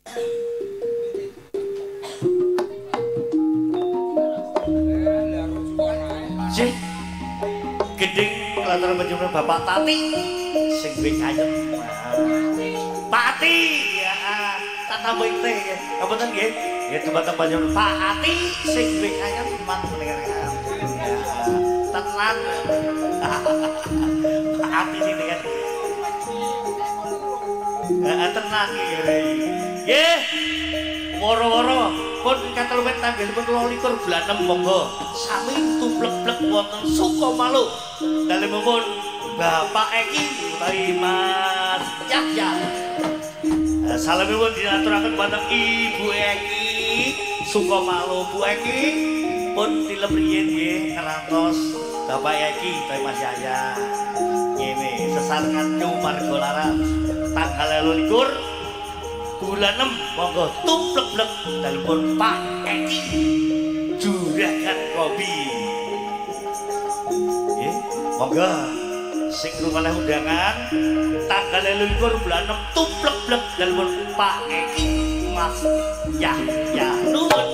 Cih, gedeng kelantaran penjumlah Bapak Tati sing duwe kayem. Pati ya, tak tambahin teh. Kapunten nggih. Ya tempat penjumlah Pak Ati sing duwe kayem man mendengar. Tenan. Pak Ati sing dengan. Tenang iki. Nggih. Woro-woro pun katelumet tanggalipun 22 bulan 6 monggo sami tumplek-plek wonten Sukomalu dalemipun Bapak Eki utawi Mas Yahya. Salamipun diaturaken dhateng Ibu Eki Sukomalu. Bu Eki pun tilem riyin nggih ngerantos Bapak Eki utawi Mas Yahya. Ngene sesarengan Marga Laras tanggal 22 bulan 6 monggo tumplek-plek dalipun Pak Eki Juragan Kopi. Nggih, monggo sing oleh undangan tanggal 22 bulan 6 tumplek-plek dalipun Pak Eki Mas Yahya. Nuwun.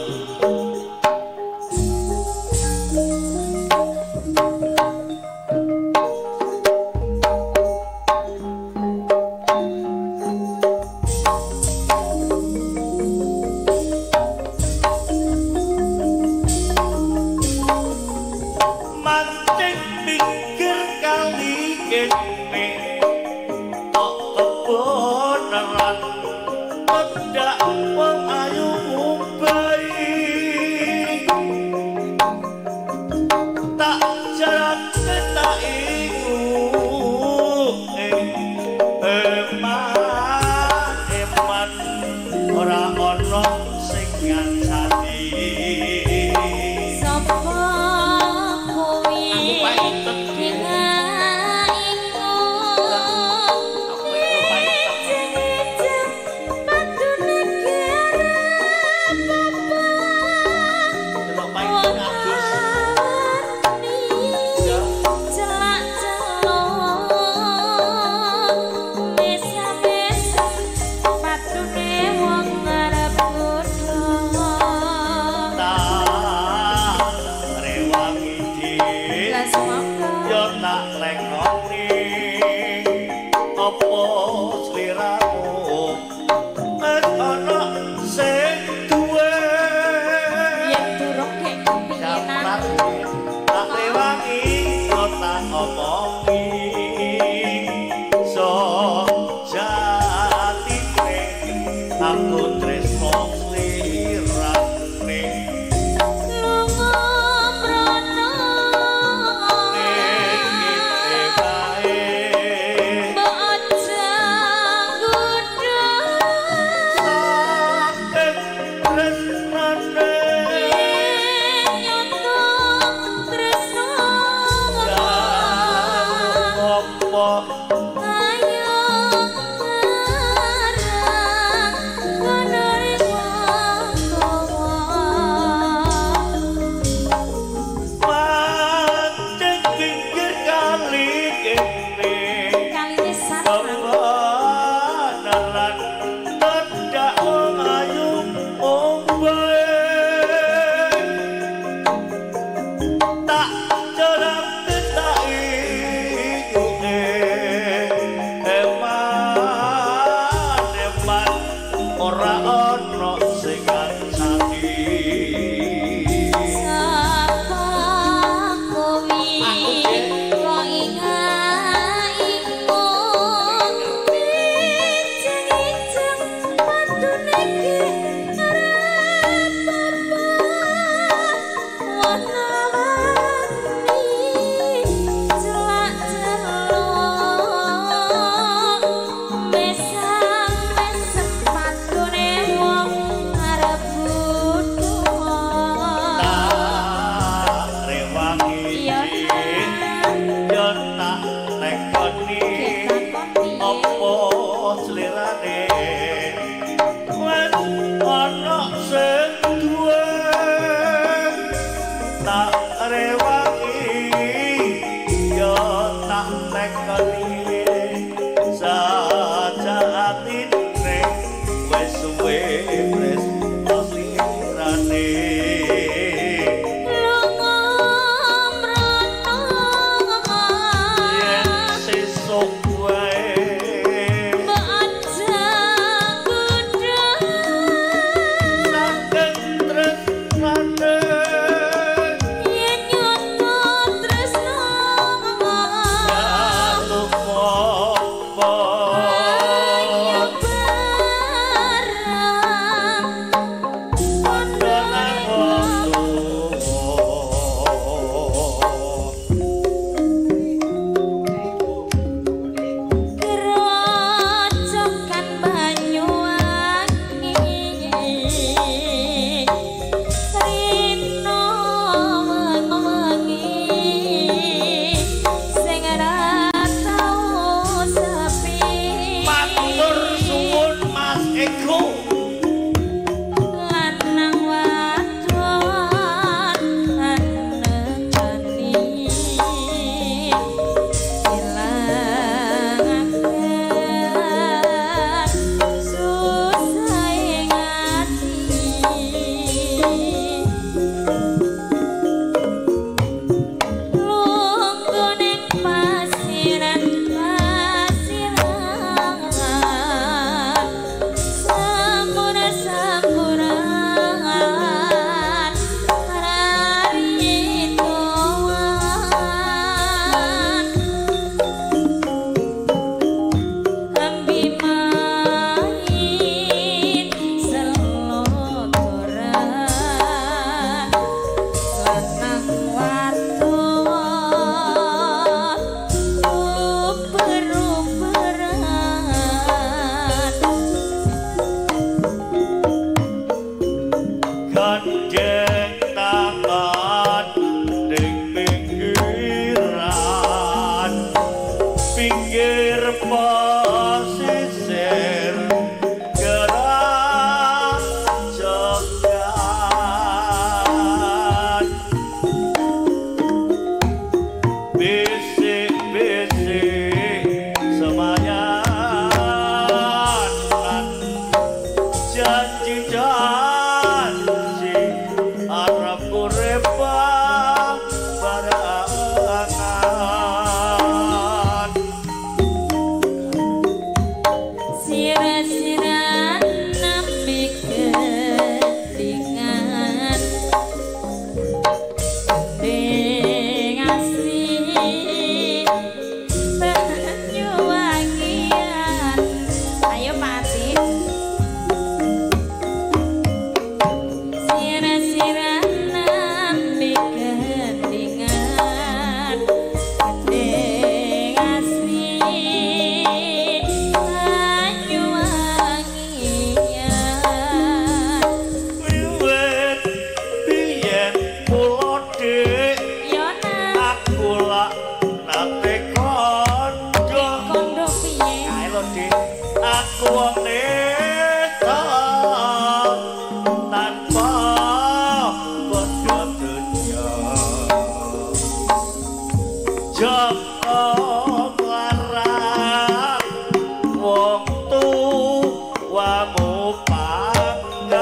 pangkat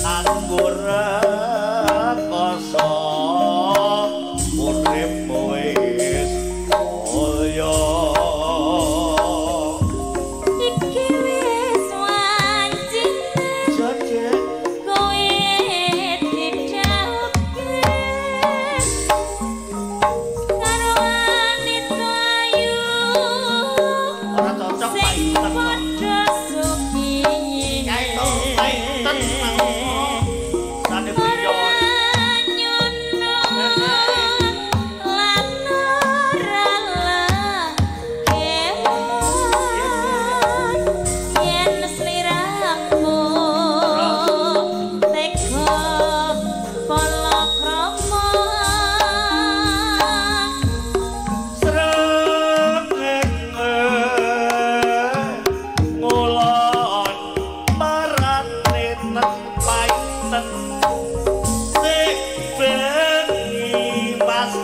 aku rekoso urip wis kaya iki wis wancine jajak kowe didhawuhke karo wanita ayu ora cocok sing paiten padha sugih kaito paiten sane priyo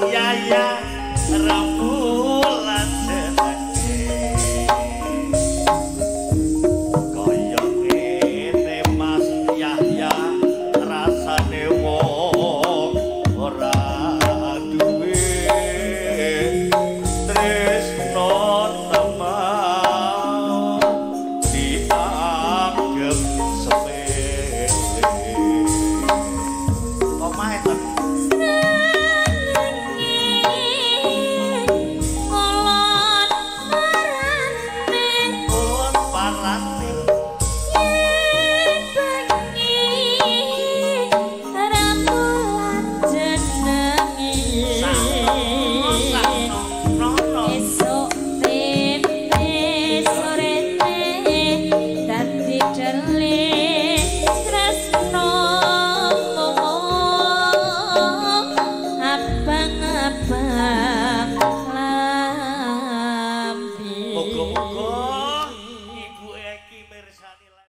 Yaya rembulan jenenge kaya ngene Mas Yahya rasane wong ora duwe tresno teman dianggep sepele omahe